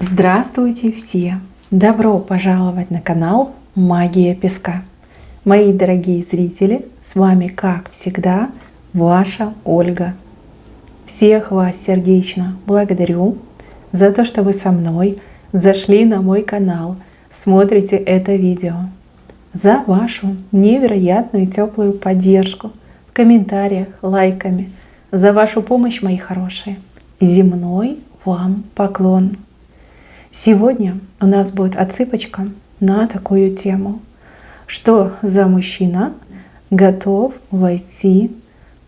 Здравствуйте все! Добро пожаловать на канал Магия Песка. Мои дорогие зрители, с вами, как всегда, ваша Ольга. Всех вас сердечно благодарю за то, что вы со мной зашли на мой канал, смотрите это видео, за вашу невероятную теплую поддержку в комментариях, лайками, за вашу помощь, мои хорошие. Земной вам поклон! Сегодня у нас будет отсыпочка на такую тему. Что за мужчина готов войти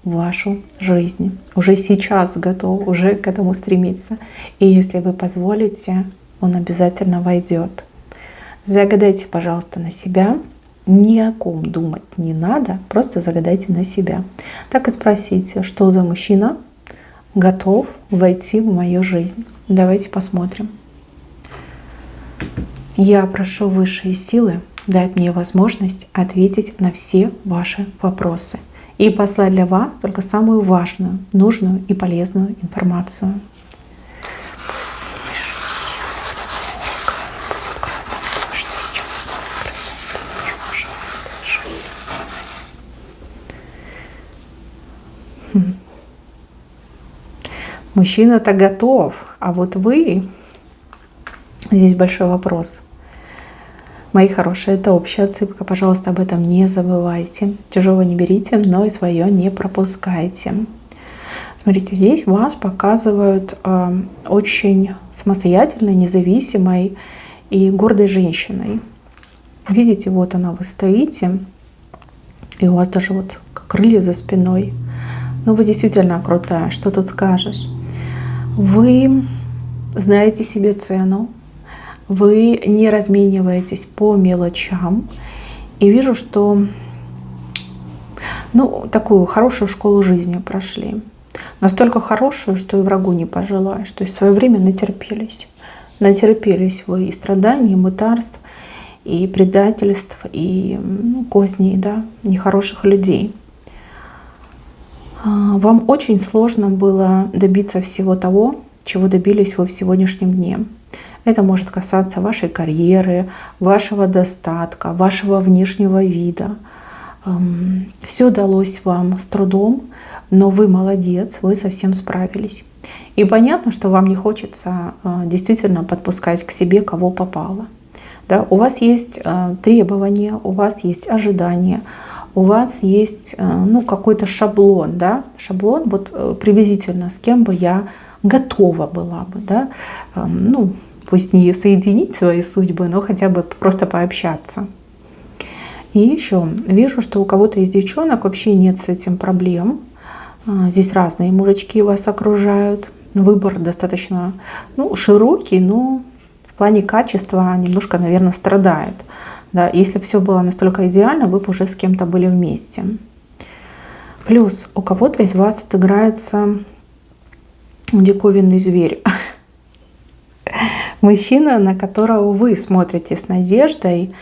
в вашу жизнь? Уже сейчас готов, уже к этому стремится. И если вы позволите, он обязательно войдет. Загадайте, пожалуйста, на себя. Ни о ком думать не надо, просто загадайте на себя. Так и спросите, что за мужчина готов войти в мою жизнь. Давайте посмотрим. Я прошу высшие силы дать мне возможность ответить на все ваши вопросы и послать для вас только самую важную, нужную и полезную информацию. Мужчина-то готов, а вот вы... Здесь большой вопрос. Мои хорошие, это общая отсыпка. Пожалуйста, об этом не забывайте. Чужого не берите, но и свое не пропускайте. Смотрите, здесь вас показывают очень самостоятельной, независимой и гордой женщиной. Видите, вот она, вы стоите, и у вас даже вот крылья за спиной. Но вы действительно крутая, что тут скажешь? Вы знаете себе цену. Вы не размениваетесь по мелочам. И вижу, что такую хорошую школу жизни прошли. Настолько хорошую, что и врагу не пожелаешь. То есть в свое время натерпелись. Натерпелись вы и страданий, и мытарств, и предательств, и козней, да, нехороших людей. Вам очень сложно было добиться всего того, чего добились вы в сегодняшнем дне. Это может касаться вашей карьеры, вашего достатка, вашего внешнего вида. Все далось вам с трудом, но вы молодец, вы совсем справились. И понятно, что вам не хочется действительно подпускать к себе кого попало. Да? У вас есть требования, у вас есть ожидания, у вас есть какой-то шаблон. Да? Шаблон вот приблизительно, с кем бы я готова была бы. Да? Пусть не соединить свои судьбы, но хотя бы просто пообщаться. И еще вижу, что у кого-то из девчонок вообще нет с этим проблем. Здесь разные мужички вас окружают. Выбор достаточно широкий, но в плане качества немножко, наверное, страдает. Да, если бы все было настолько идеально, вы бы уже с кем-то были вместе. Плюс у кого-то из вас отыграется диковинный зверь. Мужчина, на которого вы смотрите с надеждой,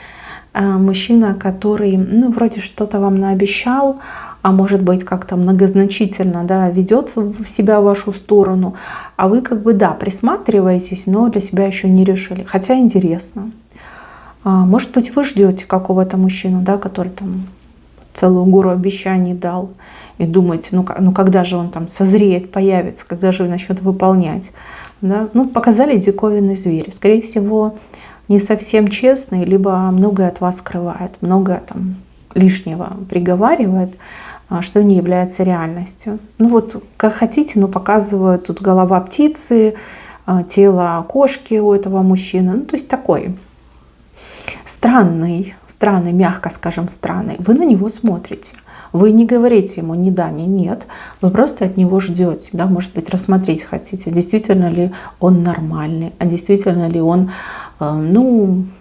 мужчина, который вроде что-то вам наобещал, а может быть как-то многозначительно, да, ведет себя в вашу сторону, а вы присматриваетесь, но для себя еще не решили. Хотя интересно. Может быть, вы ждете какого-то мужчину, да, который там целую гору обещаний дал, и думаете, когда же он там созреет, появится, когда же начнет выполнять. Да? Показали диковинный зверь. Скорее всего, не совсем честный, либо многое от вас скрывает, многое там лишнего приговаривает, что не является реальностью. Как хотите, но показывают тут голова птицы, тело кошки у этого мужчины. То есть такой странный, мягко скажем, странный. Вы на него смотрите. Вы не говорите ему ни да, ни нет. Вы просто от него ждете. Да? Может быть, рассмотреть хотите, действительно ли он нормальный, а действительно ли он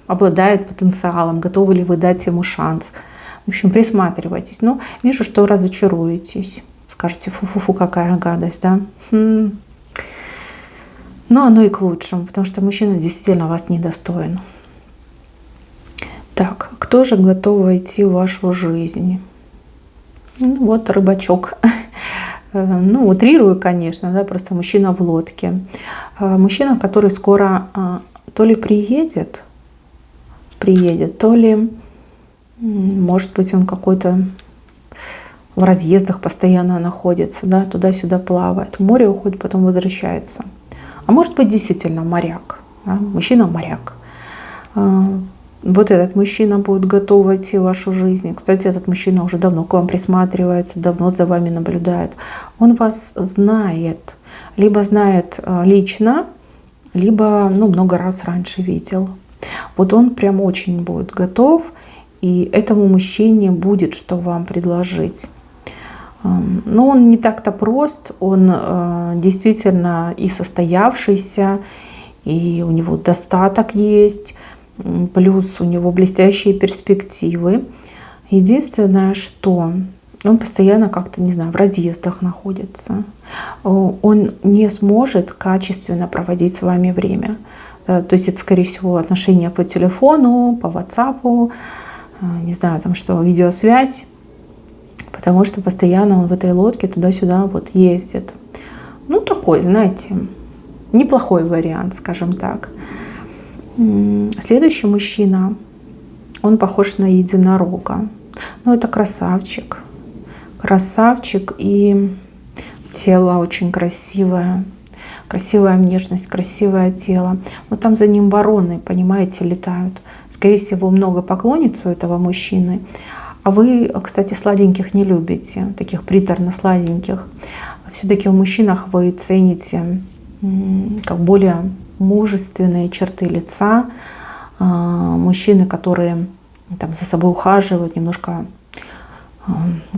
обладает потенциалом, готовы ли вы дать ему шанс. В общем, присматривайтесь. Но вижу, что разочаруетесь. Скажете, фу-фу-фу, какая гадость. Да? Но оно и к лучшему, потому что мужчина действительно вас недостоин. Так, кто же готов войти в вашу жизнь? Вот рыбачок. ну, утрирую, конечно, да, просто мужчина в лодке. Мужчина, который скоро то ли приедет, то ли, может быть, он какой-то в разъездах постоянно находится, да, туда-сюда плавает, в море уходит, потом возвращается. А может быть, действительно моряк, да, мужчина-моряк. Вот этот мужчина будет готов войти в вашу жизнь. Кстати, этот мужчина уже давно к вам присматривается, давно за вами наблюдает. Он вас знает, либо знает лично, либо много раз раньше видел. Вот он прям очень будет готов, и этому мужчине будет что вам предложить. Но он не так-то прост, он действительно и состоявшийся, и у него достаток есть, плюс у него блестящие перспективы. Единственное, что он постоянно как-то, не знаю, в разъездах находится. Он не сможет качественно проводить с вами время. То есть это, скорее всего, отношения по телефону, по WhatsApp, не знаю, там что, видеосвязь. Потому что постоянно он в этой лодке туда-сюда вот ездит. Ну, такой, знаете, неплохой вариант, скажем так. Следующий мужчина, он похож на единорога. Ну, это красавчик. Красавчик, и тело очень красивое. Красивая внешность, красивое тело. Но там за ним вороны, понимаете, летают. Скорее всего, много поклонниц у этого мужчины. А вы, кстати, сладеньких не любите, таких приторно-сладеньких. Все-таки в мужчинах вы цените как более мужественные черты лица, мужчины, которые там за собой ухаживают, немножко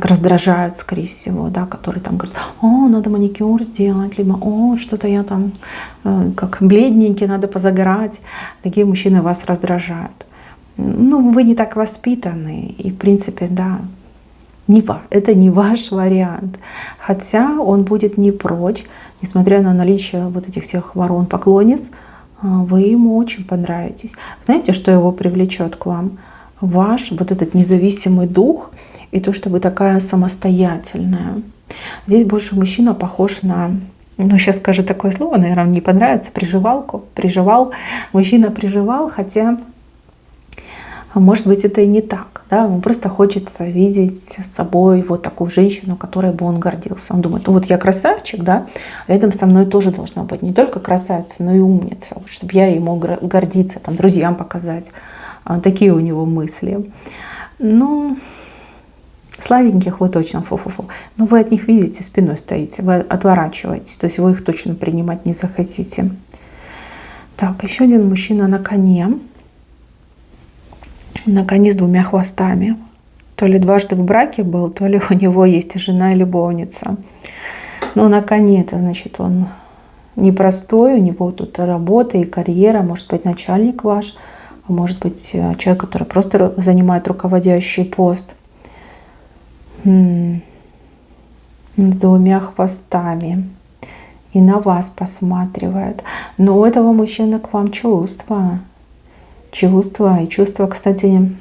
раздражают, скорее всего, да, которые там говорят: о, надо маникюр сделать, либо о, что-то я там как бледненький, надо позагорать. Такие мужчины вас раздражают. Ну, вы не так воспитаны, и в принципе, да, это не ваш вариант. Хотя он будет не прочь, несмотря на наличие вот этих всех ворон-поклонниц, вы ему очень понравитесь. Знаете, что его привлечет к вам? Ваш вот этот независимый дух и то, что вы такая самостоятельная. Здесь больше мужчина похож на, сейчас скажу такое слово, наверное, не понравится, приживалку. Мужчина приживал, хотя, может быть, это и не так. Да? Ему просто хочется видеть с собой вот такую женщину, которой бы он гордился. Он думает: ну вот я красавчик, да, рядом со мной тоже должна быть не только красавица, но и умница, чтобы я ей мог гордиться, там, друзьям показать. Такие у него мысли. Ну, сладеньких вы точно фу-фу-фу. Но вы от них, видите, спиной стоите, вы отворачиваетесь, то есть вы их точно принимать не захотите. Так, еще один мужчина на коне. На коне с двумя хвостами. То ли дважды в браке был, то ли у него есть жена и любовница. Но на коне это значит, он непростой, у него тут работа и карьера, может быть, начальник ваш, а может быть, человек, который просто занимает руководящий пост. С двумя хвостами. И на вас посматривает. Но у этого мужчины к вам чувства. И чувство, кстати,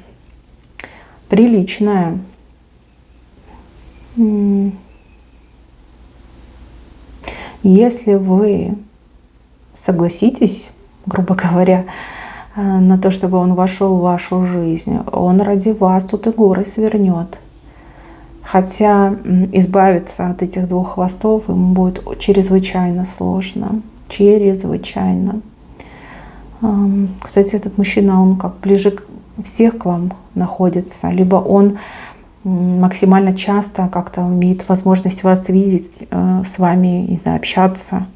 приличное. Если вы согласитесь, грубо говоря, на то, чтобы он вошел в вашу жизнь, он ради вас тут и горы свернет. Хотя избавиться от этих двух хвостов ему будет чрезвычайно сложно. Чрезвычайно. Кстати, этот мужчина, он как ближе всех к вам находится, либо он максимально часто как-то имеет возможность вас видеть, с вами, не знаю, общаться.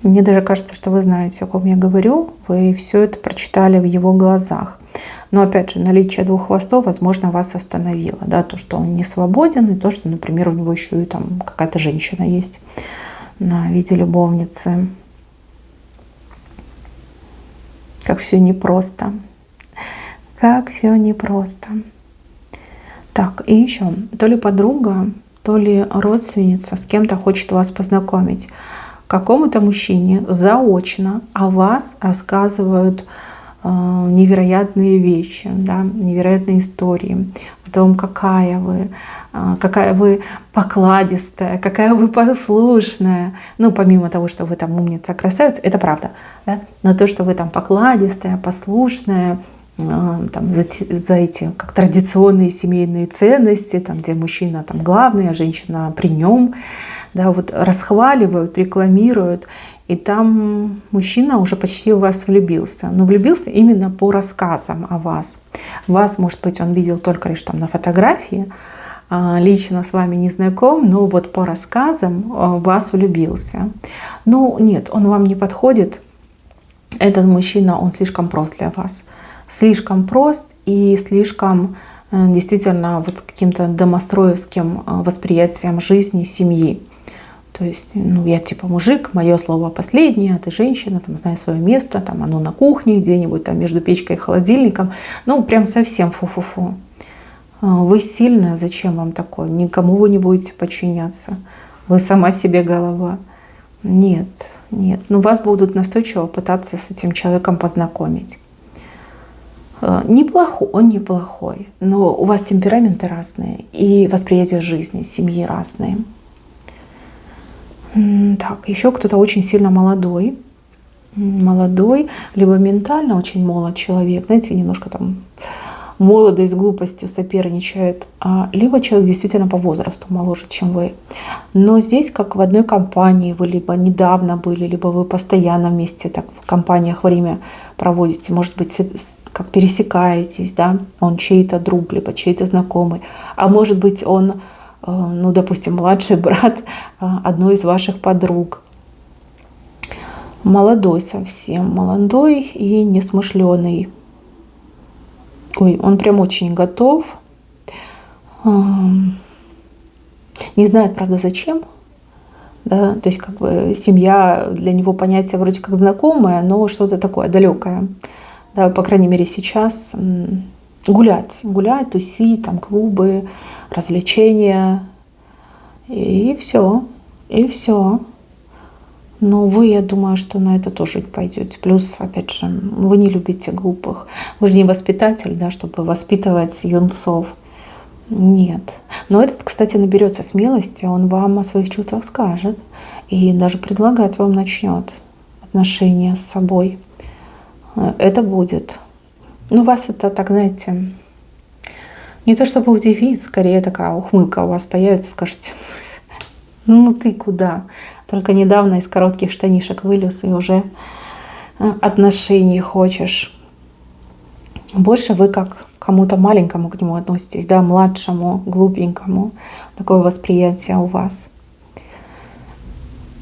Мне даже кажется, что вы знаете, о ком я говорю, вы все это прочитали в его глазах. Но опять же, наличие двух хвостов, возможно, вас остановило. Да? То, что он не свободен, и то, что, например, у него еще и там какая-то женщина есть на виде любовницы. Как все непросто. Как все непросто. Так, и еще, то ли подруга, то ли родственница с кем-то хочет вас познакомить. Какому-то мужчине заочно о вас рассказывают невероятные вещи, да, невероятные истории о том, какая вы, какая вы покладистая, какая вы послушная. Ну, помимо того, что вы там умница, красавица, это правда. Да? Но то, что вы там покладистая, послушная, там, за эти как традиционные семейные ценности, там, где мужчина там главный, а женщина при нем, да, вот расхваливают, рекламируют, и там мужчина уже почти в вас влюбился. Но влюбился именно по рассказам о вас. Вас, может быть, он видел только лишь там на фотографии, лично с вами не знаком, но вот по рассказам в вас влюбился. Но нет, он вам не подходит. Этот мужчина, он слишком прост для вас. Слишком прост и слишком действительно вот с каким-то домостроевским восприятием жизни, семьи. То есть, ну, я типа мужик, мое слово последнее, а ты женщина, там, знай свое место, там, оно на кухне где-нибудь, там, между печкой и холодильником. Ну, прям совсем фу-фу-фу. Вы сильная, зачем вам такое? Никому вы не будете подчиняться. Вы сама себе голова. Нет, нет. Ну, вас будут настойчиво пытаться с этим человеком познакомить. Неплохой, он неплохой, но у вас темпераменты разные и восприятие жизни, семьи разные. Так, еще кто-то очень сильно молодой, либо ментально очень молод человек, знаете, немножко там молодость с глупостью соперничает, либо человек действительно по возрасту моложе, чем вы. Но здесь, как в одной компании, вы либо недавно были, либо вы постоянно вместе так в компаниях время проводите, может быть, как пересекаетесь, да, он чей-то друг, либо чей-то знакомый, а может быть, он, ну, допустим, младший брат одной из ваших подруг. Молодой совсем, молодой и несмышленый. Ой, он прям очень готов. Не знает, правда, зачем. Да? То есть, как бы семья для него понятие вроде как знакомое, но что-то такое далекое. Да, по крайней мере, сейчас гулять, тусить, там клубы, развлечения. И все. И все. Но вы, я думаю, что на это тоже пойдете. Плюс, опять же, вы не любите глупых. Вы же не воспитатель, да, чтобы воспитывать юнцов. Нет. Но этот, кстати, наберется смелости, он вам о своих чувствах скажет. И даже предлагать вам начнет отношения с собой. Это будет. Ну, вас это, так, знаете, не то чтобы удивит, скорее такая ухмылка у вас появится, скажете, ну ты куда? Только недавно из коротких штанишек вылез и уже отношений хочешь. Больше вы как к кому-то маленькому к нему относитесь, да, младшему, глупенькому. Такое восприятие у вас.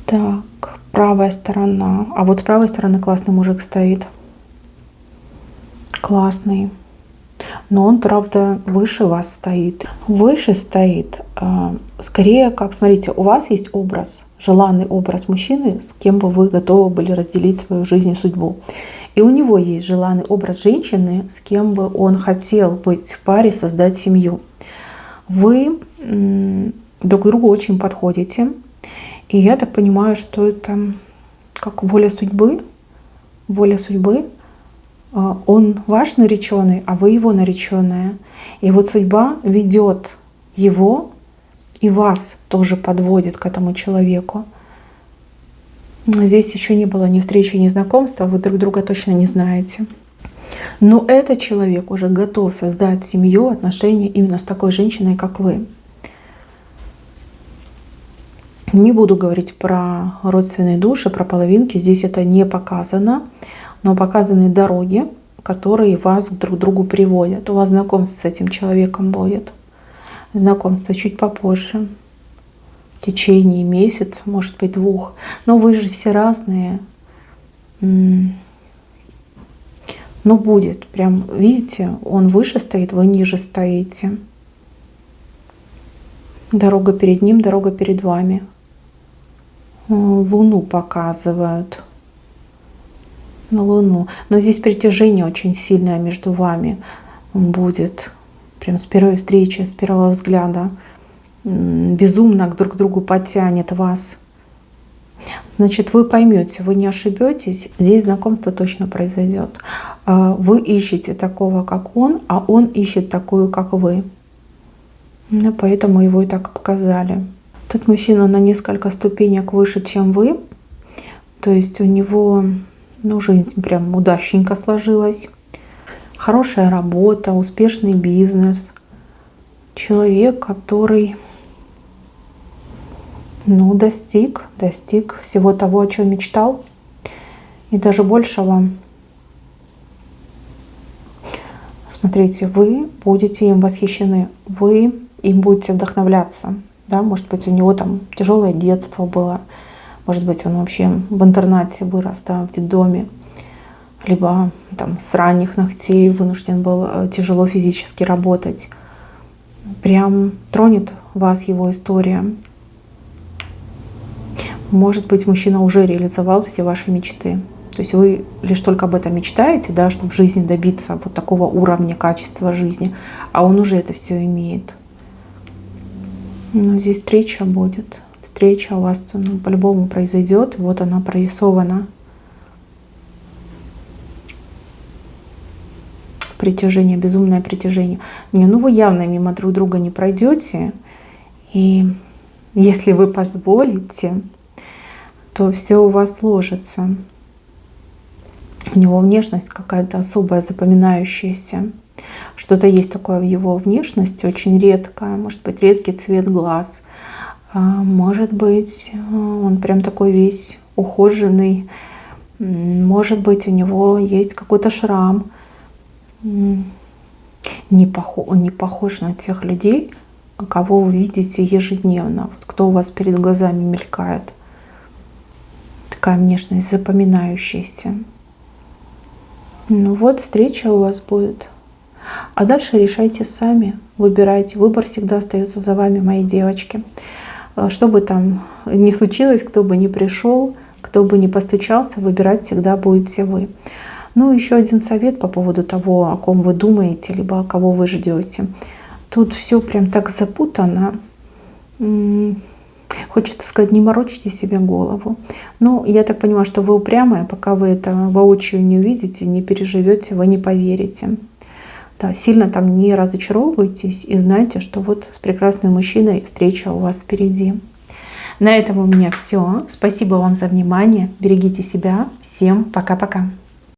Так, правая сторона. А вот с правой стороны классный мужик стоит. Классный. Но он, правда, выше вас стоит. Выше стоит, скорее, как, смотрите, у вас есть образ, желанный образ мужчины, с кем бы вы готовы были разделить свою жизнь и судьбу. И у него есть желанный образ женщины, с кем бы он хотел быть в паре, создать семью. Вы друг другу очень подходите. И я так понимаю, что это как воля судьбы. Воля судьбы. Он ваш нареченный, а вы его нареченная. И вот судьба ведет его и вас тоже подводит к этому человеку. Здесь еще не было ни встречи, ни знакомства, вы друг друга точно не знаете. Но этот человек уже готов создать семью, отношения именно с такой женщиной, как вы. Не буду говорить про родственные души, про половинки, здесь это не показано, но показаны дороги, которые вас друг к другу приводят. У вас знакомство с этим человеком будет. Знакомство чуть попозже. В течение месяца, может быть, 2. Но вы же все разные. Но будет. Прям, видите, он выше стоит, вы ниже стоите. Дорога перед ним, дорога перед вами. Луну показывают. На Луну. Но здесь притяжение очень сильное между вами будет. Прям с первой встречи, с первого взгляда. Безумно друг к другу потянет вас. Значит, вы поймете, вы не ошибетесь. Здесь знакомство точно произойдет. Вы ищете такого, как он, а он ищет такую, как вы. Поэтому его и так показали. Этот мужчина на несколько ступенек выше, чем вы. То есть у него, жизнь прям удачненько сложилась. Хорошая работа, успешный бизнес. Человек, который достиг всего того, о чем мечтал. И даже большего. Смотрите, вы будете им восхищены. Вы им будете вдохновляться. Да? Может быть, у него там тяжелое детство было. Может быть, он вообще в интернате вырос, да, в детдоме. Либо там с ранних ногтей вынужден был тяжело физически работать. Прям тронет вас его история. Может быть, мужчина уже реализовал все ваши мечты. То есть вы лишь только об этом мечтаете, да, чтобы в жизни добиться вот такого уровня, качества жизни, а он уже это все имеет. Здесь встреча будет. Встреча у вас по-любому произойдет. Вот она прорисована. Притяжение, безумное притяжение. Вы явно мимо друг друга не пройдете. И если вы позволите, то все у вас сложится. У него внешность какая-то особая, запоминающаяся. Что-то есть такое в его внешности, очень редкое. Может быть, редкий цвет глаз. Может быть, он прям такой весь ухоженный. Может быть, у него есть какой-то шрам. Он не похож на тех людей, кого вы видите ежедневно. Вот кто у вас перед глазами мелькает. Такая внешность запоминающаяся. Встреча у вас будет. А дальше решайте сами, выбирайте. Выбор всегда остается за вами, мои девочки. Что бы там ни случилось, кто бы ни пришел, кто бы ни постучался, выбирать всегда будете вы. Еще один совет по поводу того, о ком вы думаете, либо кого вы ждете. Тут все прям так запутано. Хочется сказать, не морочьте себе голову. Я так понимаю, что вы упрямая, пока вы это воочию не увидите, не переживете, вы не поверите. Да, сильно там не разочаровывайтесь и знайте, что вот с прекрасным мужчиной встреча у вас впереди. На этом у меня все. Спасибо вам за внимание. Берегите себя. Всем пока-пока.